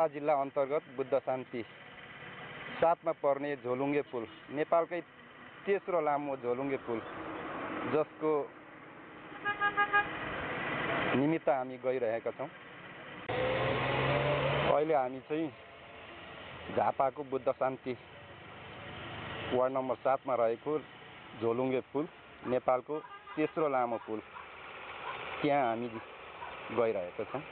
तराई जिल्ला अन्तर्गत बुद्ध शान्ति 7 मा पर्ने झोलुङ्गे पुल नेपालकै तेस्रो लामो झोलुङ्गे पुल जसको निमित्त हामी गइरहेका छौं। अहिले हामी चाहिँ झापाको बुद्ध शान्ति वार्ड नम्बर 7 मा रहेको झोलुङ्गे पुल नेपालको तेस्रो लामो पुल त्यहाँ हामी गइरहेका छौं।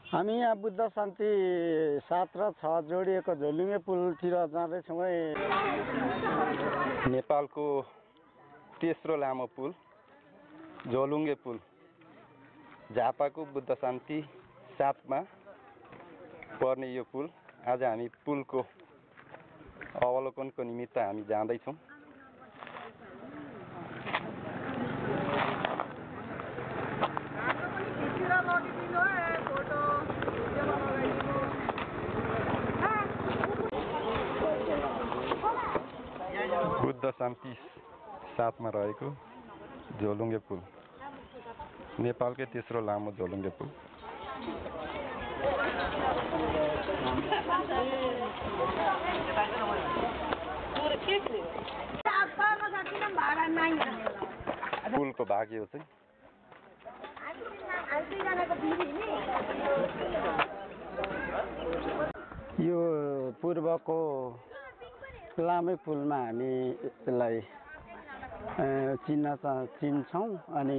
हामी यहाँ बुद्ध शान्ति 7 र 6 जोडिएको झोलुङ्गे पुलतिर जाँदैछौँ। नेपालको तेस्रो लामो पुल झोलुङ्गे पुल झापाको बुद्ध शान्ति 7 मा पर्ने यो पुल आज हामी पुलको अवलोकनको निमित्त हामी जाँदैछौँ। बुद्ध शान्ति 7 मा रहेको झोलुङ्गे पुल नेपालकै तेस्रो लामो झोलुङ्गे पुल। पुलको भाग यो चाहिँ यो पूर्वको लामै पुलमा हामी यसलाई चिन्छौँ अनि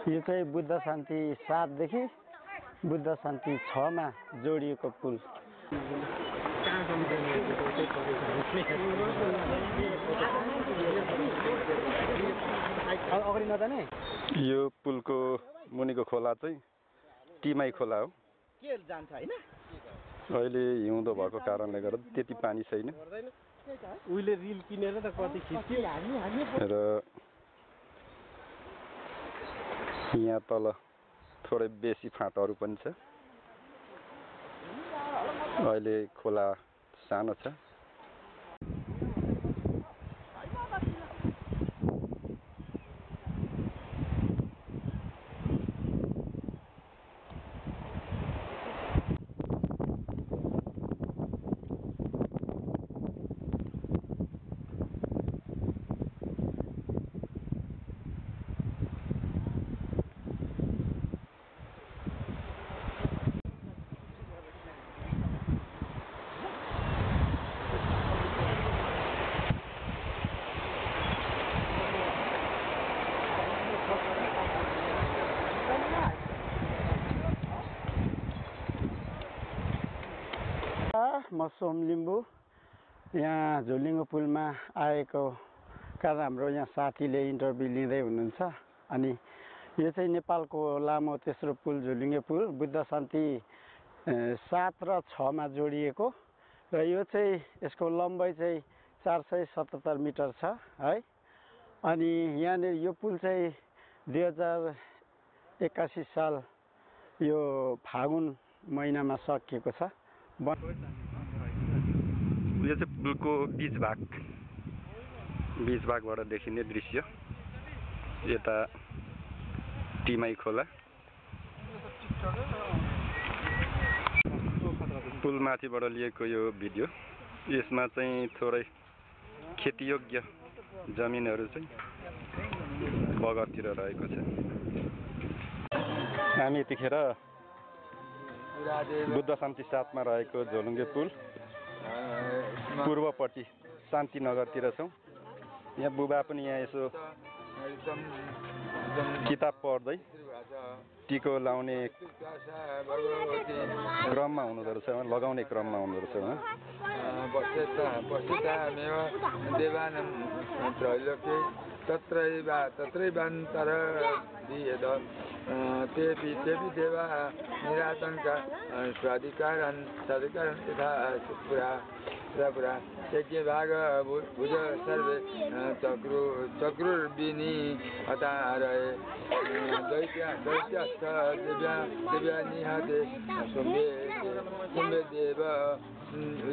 यो चाहिँ बुद्ध शान्ति 7 देखि बुद्ध शान्ति 6 मा जोडिएको पुल। यो पुलको मुनिको खोला चाहिँ टिमाई खोला हो। के जान्छ हैन? अहिले हिउँदो भएको कारणले गर्दा त्यति पानी छैन उहिले रिल किनेर त कति खिच्यो र यहाँ तल थोरै बेसी फाँटहरू पनि छ। अहिले खोला सानो छ। म सोम लिम्बू यहाँ झोलुङ्गे पुलमा आएको कारण हाम्रो यहाँ साथीले इन्टरभ्यू लिँदै हुनुहुन्छ। अनि यो चाहिँ नेपालको लामो तेस्रो पुल झोलुङ्गे पुल बुद्ध शान्ति 7 र 6 मा जोडिएको र यो चाहिँ यसको लम्बाइ चाहिँ 477 मिटर छ है। अनि यहाँनिर यो पुल चाहिँ 2081 साल यो फागुन महिनामा सकिएको छ। यो चाहिँ पुलको बीच भागबाट देखिने दृश्य। यता टिमाई खोला पुलमाथिबाट लिएको यो भिडियो। यसमा चाहिँ थोरै खेतीयोग्य जमिनहरू चाहिँ बगरतिर रहेको छ। हामी यतिखेर बुद्ध शान्ति 7 मा रहेको झोलुङ्गे पुल पूर्वपट्टि शान्तिनगरतिर छौँ। यहाँ बुबा पनि यहाँ यसो किताब पढ्दै टिको लगाउने क्रममा हुनुहुँदो रहेछ, लगाउने क्रममा हुनुहुँदो रहेछ। तत्रैवान्तर दियेद तेपि देवा निरातंका स्वाधिकारन् साधिकारन् तथा पुरा यज्ञ भाग भुज सर्वे चक्रुर्विनी अतारये दैत्यास्थ दिव्या निहते सुम्बे देव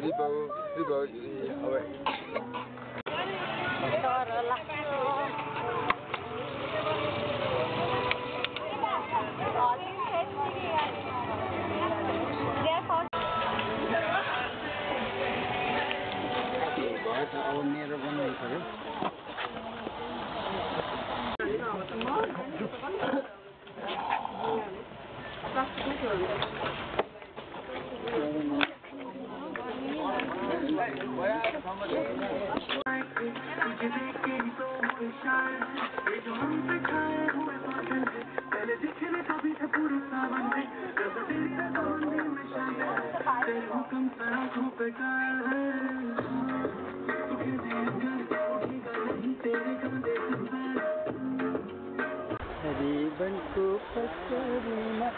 रिपौ अवै अब मेरो बनाउनु पर्यो रिबनको पसरीमा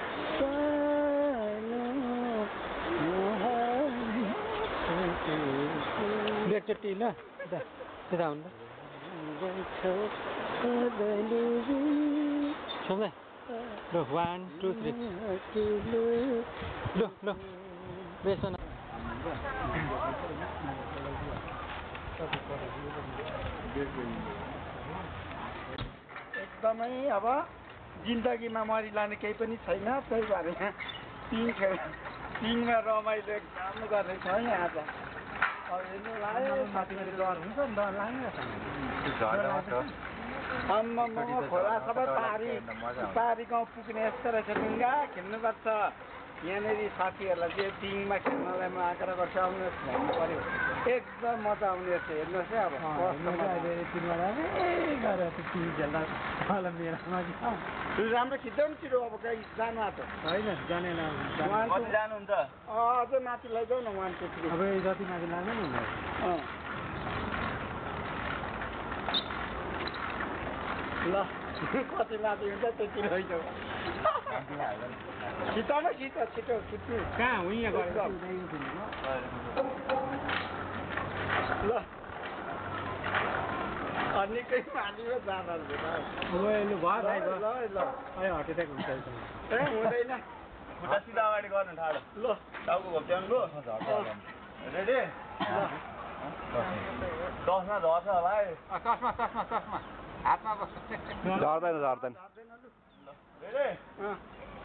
एकचोटि ल त्यता हुन्छ सुन्दै ल 1 2 3 ल बेसन एकदमै अब जिन्दगीमा मरिलाने केही पनि छैन त्यही भएर यहाँ पिङमा रमाइलो एकदम गर्ने छ यहाँ त अब हेर्नु लाग्यो साथीहरू डर हुन्छ नि डर लाग्यो आम्मामा खोला सबै पारी गाउँ पुग्ने यस्तो रहेछ डुङ्गा खेल्नुपर्छ यहाँनिर साथीहरूलाई चाहिँ पिङमा खेल्नलाई म आग्रह गर्छु आउनुहोस् भन्नु पऱ्यो एकदम मजा आउने रहेछ हेर्नुहोस् है अब राम्रो खिच्दै नि छिटो अब कहीँ जानु आएको होइन जानेन जानुहुन्छ अझै माथि लैजाउ न 1 2 3 अब जति माथि लानु नि ल कति माथि हुन्छ त्यति लैजाऊ छिटो छिटो छिट्नु कहाँ हो यहाँ गएर ल निकै पानीमा जाँदा लु भयो भाइ ल ल अहिले हार्ट एट्याक हुन्छ ए हुँदैन खुट्टा सिधा अगाडि गर्नु ठाडो ल टाउको घोप्ट्याउनु लु रेडी 10 मा झर्छ होला है चस्मा हातमा बस्छ झर्दैन रेडी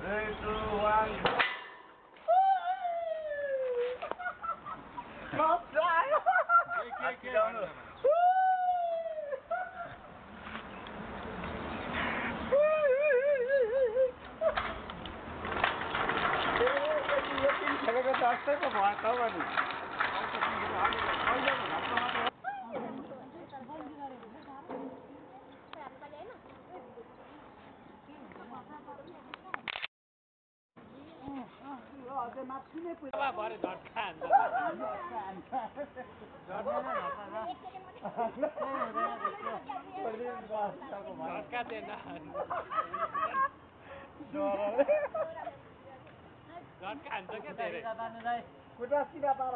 3 2 1 खेलेको जस्तै पो भयो त भने खुट्टा सिधा पार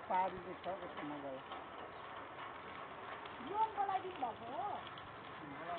पारी छ कस्तो मजा